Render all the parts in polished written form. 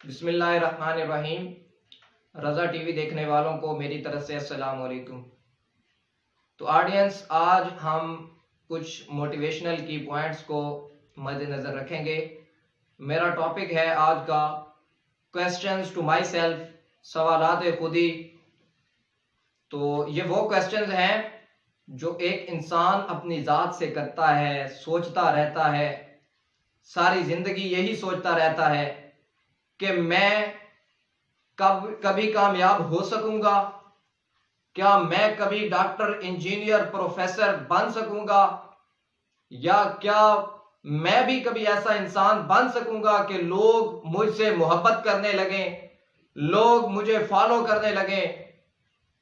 بسم اللہ الرحمن الرحیم۔ رضا ٹی وی دیکھنے والوں کو میری طرف سے السلام علیکم۔ تو آڈینس، آج ہم کچھ موٹیویشنل کی پوائنٹس کو مد نظر رکھیں گے۔ میرا ٹاپک ہے آج کا کویسچنز ٹو مائی سیلف، سوالات خودی۔ تو یہ وہ کویسچنز ہیں جو ایک انسان اپنی ذات سے کرتا ہے، سوچتا رہتا ہے، ساری زندگی یہی سوچتا رہتا ہے کہ میں کبھی کامیاب ہو سکوں گا، کیا میں کبھی ڈاکٹر، انجینئر، پروفیسر بن سکوں گا، یا کیا میں بھی کبھی ایسا انسان بن سکوں گا کہ لوگ مجھ سے محبت کرنے لگیں، لوگ مجھے فالو کرنے لگیں۔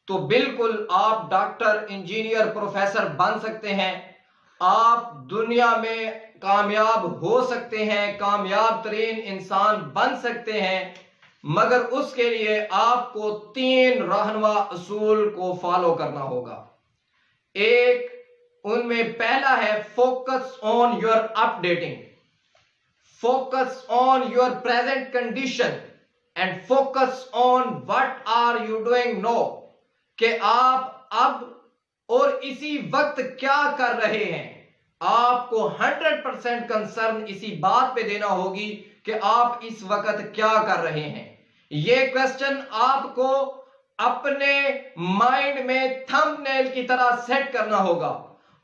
تو بالکل آپ ڈاکٹر، انجینئر، پروفیسر بن سکتے ہیں، آپ دنیا میں کامیاب ہو سکتے ہیں، کامیاب ترین انسان بن سکتے ہیں، مگر اس کے لیے آپ کو 3 رہنما اصول کو فالو کرنا ہوگا۔ ایک ان میں پہلا ہے focus on your updating, focus on your present condition and focus on what are you doing now, کہ آپ اب اور اسی وقت کیا کر رہے ہیں۔ آپ کو 100% کنسرن اسی بات پہ دینا ہوگی کہ آپ اس وقت کیا کر رہے ہیں۔ یہ کویسچن آپ کو اپنے مائنڈ میں تھمب نیل کی طرح سیٹ کرنا ہوگا،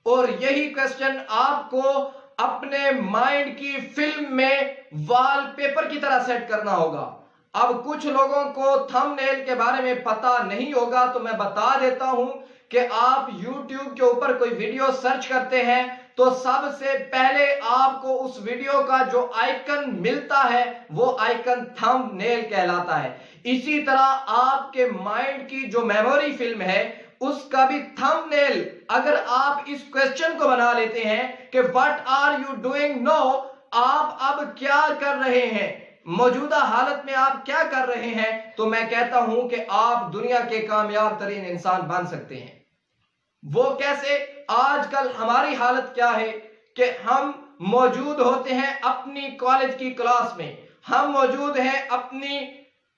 اور یہی کویسچن آپ کو اپنے مائنڈ کی فلم میں وال پیپر کی طرح سیٹ کرنا ہوگا۔ اب کچھ لوگوں کو تھمب نیل کے بارے میں پتا نہیں ہوگا، تو میں بتا دیتا ہوں کہ آپ یوٹیوب کے اوپر کوئی ویڈیو سرچ کرتے ہیں تو سب سے پہلے آپ کو اس ویڈیو کا جو آئیکن ملتا ہے وہ آئیکن تھمب نیل کہلاتا ہے۔ اسی طرح آپ کے مائنڈ کی جو میموری فلم ہے اس کا بھی تھمب نیل اگر آپ اس کویسچن کو بنا لیتے ہیں کہ what are you doing now، آپ اب کیا کر رہے ہیں، موجودہ حالت میں آپ کیا کر رہے ہیں، تو میں کہتا ہوں کہ آپ دنیا کے کامیاب ترین انسان بن سکتے ہیں۔ وہ کیسے؟ آج کل ہماری حالت کیا ہے کہ ہم موجود ہوتے ہیں اپنی کالج کی کلاس میں، ہم موجود ہیں اپنی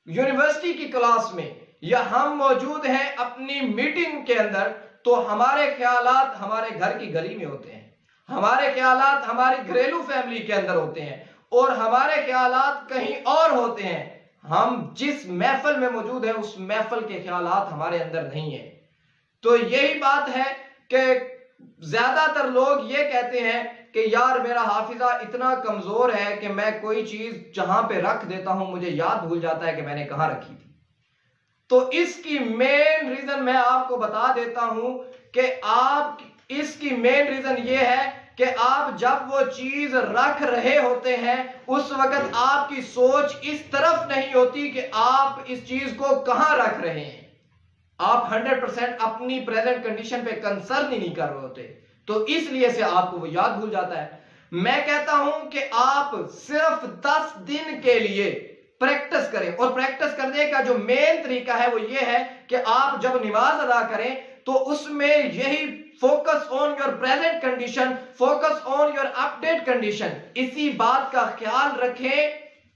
یونیورسٹی کی کلاس میں، یا ہم موجود ہیں اپنی میٹنگ کے اندر، تو ہمارے خیالات ہمارے گھر کی گلی میں ہوتے ہیں، ہمارے خیالات ہماری گھریلو فیملی کے اندر ہوتے ہیں، اور ہمارے خیالات کہیں اور ہوتے ہیں۔ ہم جس محفل میں موجود ہیں اس محفل کے خیالات ہمارے اندر نہیں ہیں۔ تو یہی بات ہے کہ زیادہ تر لوگ یہ کہتے ہیں کہ یار میرا حافظہ اتنا کمزور ہے کہ میں کوئی چیز جہاں پہ رکھ دیتا ہوں مجھے یاد بھول جاتا ہے کہ میں نے کہاں رکھی تھی۔ تو اس کی مین ریزن میں آپ کو بتا دیتا ہوں کہ اس کی مین ریزن یہ ہے کہ آپ جب وہ چیز رکھ رہے ہوتے ہیں اس وقت آپ کی سوچ اس طرف نہیں ہوتی کہ آپ اس چیز کو کہاں رکھ رہے ہیں۔ آپ 100% اپنی پریزنٹ کنڈیشن پہ کنسرن ہی نہیں کر رہے ہوتے، تو اس لیے سے آپ کو وہ یاد بھول جاتا ہے۔ میں کہتا ہوں کہ آپ صرف 10 دن کے لیے پریکٹس کریں، اور پریکٹس کرنے کا جو مین طریقہ ہے وہ یہ ہے کہ آپ جب نماز ادا کریں تو اس میں یہی focus on your present condition, focus on your update condition, اسی بات کا خیال رکھیں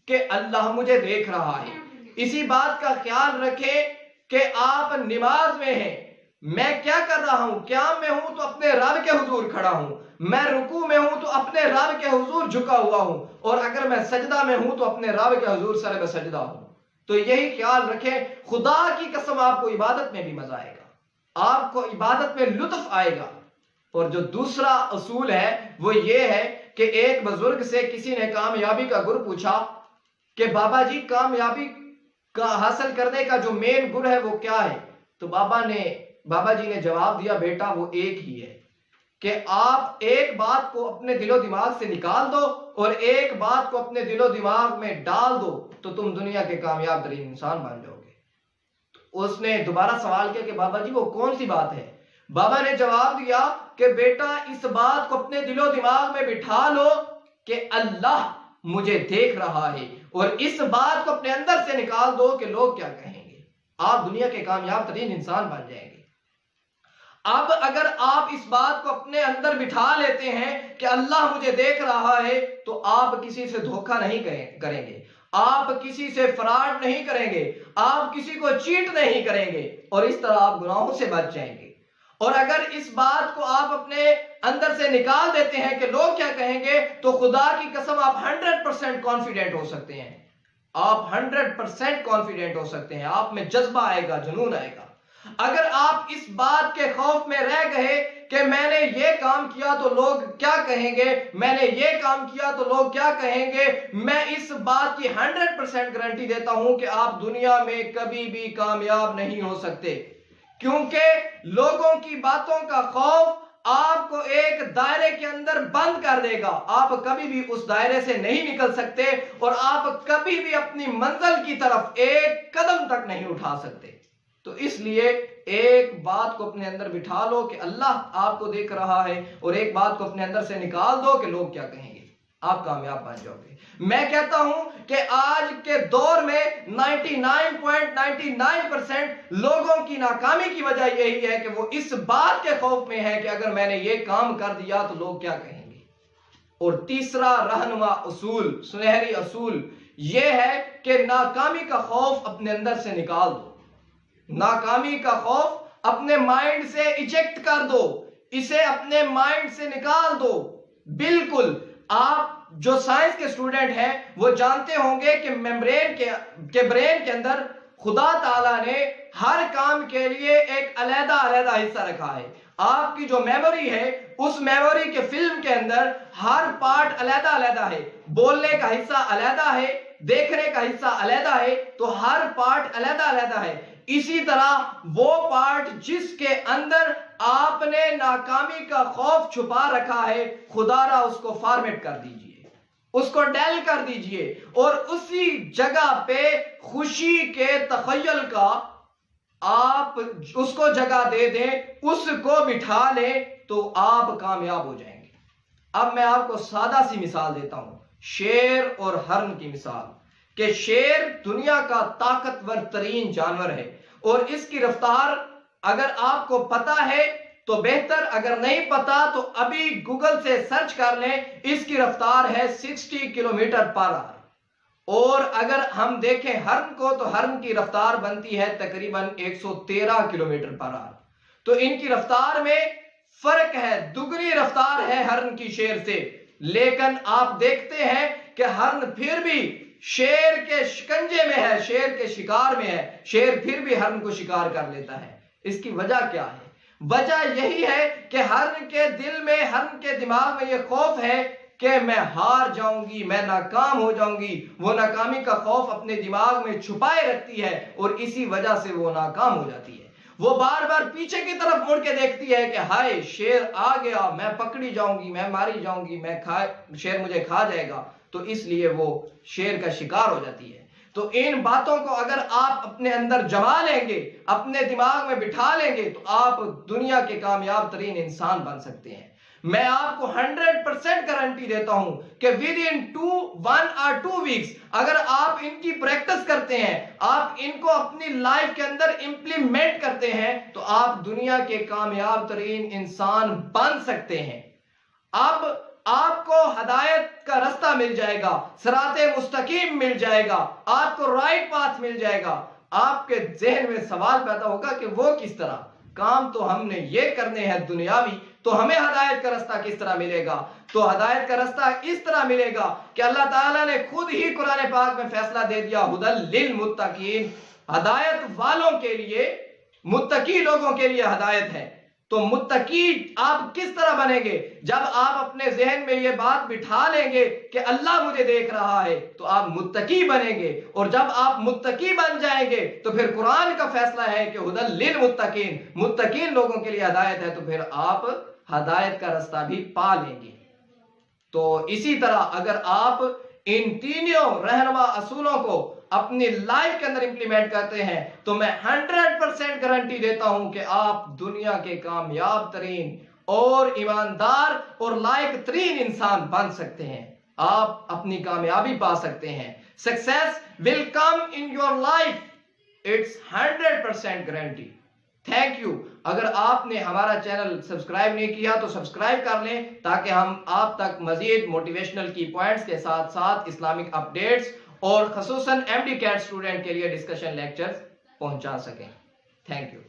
کہ اللہ مجھے دیکھ رہا ہے، اسی بات کا خیال رکھیں کہ آپ نماز میں ہیں، میں کیا کر رہا ہوں، قیام میں ہوں تو اپنے رب کے حضور کھڑا ہوں، میں رکوع میں ہوں تو اپنے رب کے حضور جھکا ہوا ہوں، اور اگر میں سجدہ میں ہوں تو اپنے رب کے حضور سر پہ سجدہ ہوں۔ تو یہی خیال رکھیں، خدا کی قسم آپ کو عبادت میں بھی مزہ آئے گا، آپ کو عبادت میں لطف آئے گا۔ اور جو دوسرا اصول ہے وہ یہ ہے کہ ایک بزرگ سے کسی نے کامیابی کا گر پوچھا کہ بابا جی کامیابی کا حاصل کرنے کا جو مین گر ہے وہ کیا ہے؟ تو بابا جی نے جواب دیا، بیٹا وہ ایک ہی ہے کہ آپ ایک بات کو اپنے دل و دماغ سے نکال دو اور ایک بات کو اپنے دل و دماغ میں ڈال دو تو تم دنیا کے کامیاب ترین انسان بن جاؤ گے۔ تو اس نے دوبارہ سوال کیا کہ بابا جی وہ کون سی بات ہے؟ بابا نے جواب دیا کہ بیٹا اس بات کو اپنے دل و دماغ میں بٹھا لو کہ اللہ مجھے دیکھ رہا ہے، اور اس بات کو اپنے اندر سے نکال دو کہ لوگ کیا کہیں گے، آپ دنیا کے کامیاب ترین انسان بن جائیں گے۔ اب اگر آپ اس بات کو اپنے اندر بٹھا لیتے ہیں کہ اللہ مجھے دیکھ رہا ہے تو آپ کسی سے دھوکہ نہیں کریں گے، آپ کسی سے فراڈ نہیں کریں گے، آپ کسی کو چیٹ نہیں کریں گے، اور اس طرح آپ گناہوں سے بچ جائیں گے۔ اور اگر اس بات کو آپ اپنے اندر سے نکال دیتے ہیں کہ لوگ کیا کہیں گے، تو خدا کی قسم آپ 100% کانفیڈنٹ ہو سکتے ہیں، آپ 100% کانفیڈنٹ ہو سکتے ہیں، آپ میں جذبہ آئے گا، جنون آئے گا۔ اگر آپ اس بات کے خوف میں رہ گئے کہ میں نے یہ کام کیا تو لوگ کیا کہیں گے، میں نے یہ کام کیا تو لوگ کیا کہیں گے، میں اس بات کی 100% گارنٹی دیتا ہوں کہ آپ دنیا میں کبھی بھی کامیاب نہیں ہو سکتے، کیونکہ لوگوں کی باتوں کا خوف آپ کو ایک دائرے کے اندر بند کر دے گا، آپ کبھی بھی اس دائرے سے نہیں نکل سکتے، اور آپ کبھی بھی اپنی منزل کی طرف ایک قدم تک نہیں اٹھا سکتے۔ تو اس لیے ایک بات کو اپنے اندر بٹھا لو کہ اللہ آپ کو دیکھ رہا ہے، اور ایک بات کو اپنے اندر سے نکال دو کہ لوگ کیا کہیں گے، آپ کامیاب بن جاؤ گے۔ میں کہتا ہوں کہ آج کے دور میں 99.99% لوگوں کی ناکامی کی وجہ یہی ہے کہ وہ اس بات کے خوف میں ہے کہ اگر میں نے یہ کام کر دیا تو لوگ کیا کہیں گے۔ اور تیسرا رہنما اصول، سنہری اصول یہ ہے کہ ناکامی کا خوف اپنے اندر سے نکال دو، ناکامی کا خوف اپنے مائنڈ سے ایجیکٹ کر دو، اسے اپنے مائنڈ سے نکال دو۔ بالکل، آپ جو سائنس کے اسٹوڈنٹ ہیں وہ جانتے ہوں گے کہ برین کے اندر خدا تعالیٰ نے ہر کام کے لیے ایک علیحدہ حصہ رکھا ہے۔ آپ کی جو میموری ہے، اس میموری کے فلم کے اندر ہر پارٹ علیحدہ ہے، بولنے کا حصہ علیحدہ ہے، دیکھنے کا حصہ علیحدہ ہے، تو ہر پارٹ علیحدہ ہے۔ اسی طرح وہ پارٹ جس کے اندر آپ نے ناکامی کا خوف چھپا رکھا ہے، خدا را اس کو فارمیٹ کر دیجئے، اس کو ڈیل کر دیجئے، اور اسی جگہ پہ خوشی کے تخیل کا آپ اس کو جگہ دے دیں، اس کو بٹھا لیں، تو آپ کامیاب ہو جائیں گے۔ اب میں آپ کو سادہ سی مثال دیتا ہوں، شیر اور ہرن کی مثال، کہ شیر دنیا کا طاقتور ترین جانور ہے، اور اس کی رفتار اگر آپ کو پتا ہے تو بہتر، اگر نہیں پتا تو ابھی گوگل سے سرچ کر لیں، اس کی رفتار ہے 60 کلومیٹر پر آور۔ اور اگر ہم دیکھیں ہرن کو تو ہرن کی رفتار بنتی ہے تقریباً 113 کلومیٹر پر آور۔ تو ان کی رفتار میں فرق ہے، دگنی رفتار ہے ہرن کی شیر سے، لیکن آپ دیکھتے ہیں کہ ہرن پھر بھی شیر کے شکنجے میں ہے، شیر کے شکار میں ہے، شیر پھر بھی ہرن کو شکار کر لیتا ہے۔ اس کی وجہ کیا ہے؟ وجہ یہی ہے کہ ہرن کے دل میں، ہرن کے دماغ میں یہ خوف ہے کہ میں ہار جاؤں گی، میں ناکام ہو جاؤں گی، وہ ناکامی کا خوف اپنے دماغ میں چھپائے رکھتی ہے، اور اسی وجہ سے وہ ناکام ہو جاتی ہے۔ وہ بار بار پیچھے کی طرف مڑ کے دیکھتی ہے کہ ہائے شیر آ گیا، میں پکڑی جاؤں گی، میں ماری جاؤں گی، شیر مجھے کھا جائے گا، تو اس لیے وہ شیر کا شکار ہو جاتی ہے۔ تو ان باتوں کو اگر آپ اپنے اندر جما لیں گے، اپنے دماغ میں بٹھا لیں گے، تو آپ دنیا کے کامیاب ترین انسان بن سکتے ہیں۔ میں آپ کو 100% گارنٹی دیتا ہوں کہ within 1 or 2 weeks اگر آپ ان کی پریکٹس کرتے ہیں، آپ ان کو اپنی لائف کے اندر امپلیمنٹ کرتے ہیں، تو آپ دنیا کے کامیاب ترین انسان بن سکتے ہیں۔ اب آپ کو ہدایت کا رستہ مل جائے گا، صراط مستقیم مل جائے گا، آپ کو رائٹ پاتھ مل جائے گا۔ آپ کے ذہن میں سوال پیدا ہوگا کہ وہ کس طرح؟ کام تو ہم نے یہ کرنے ہیں دنیاوی، تو ہمیں ہدایت کا رستہ کس طرح ملے گا؟ تو ہدایت کا رستہ اس طرح ملے گا کہ اللہ تعالیٰ نے خود ہی قرآن پاک میں فیصلہ دے دیا، ھدی للمتقین، ہدایت والوں کے لیے، متقی لوگوں کے لیے ہدایت ہے۔ تو متقی آپ کس طرح بنیں گے؟ جب آپ اپنے ذہن میں یہ بات بٹھا لیں گے کہ اللہ مجھے دیکھ رہا ہے، تو آپ متقی بنیں گے، اور جب آپ متقی بن جائیں گے تو پھر قرآن کا فیصلہ ہے کہ ھدی للمتقین، متقین لوگوں کے لیے ہدایت ہے، تو پھر آپ ہدایت کا رستہ بھی پا لیں گے۔ تو اسی طرح اگر آپ ان تینوں رہنما اصولوں کو اپنی لائف کے اندر امپلیمنٹ کرتے ہیں، تو میں 100% گارنٹی دیتا ہوں کہ آپ دنیا کے کامیاب ترین اور ایماندار اور لائق ترین انسان بن سکتے ہیں، آپ اپنی کامیابی پا سکتے ہیں۔ Success will come in your life, it's 100% guarantee. Thank you. اگر آپ نے ہمارا چینل سبسکرائب نہیں کیا تو سبسکرائب کر لیں، تاکہ ہم آپ تک مزید موٹیویشنل کی پوائنٹس کے ساتھ ساتھ اسلامک اپڈیٹس اور خصوصاً MD CAT اسٹوڈنٹ کے لیے ڈسکشن لیکچرز پہنچا سکیں. Thank you.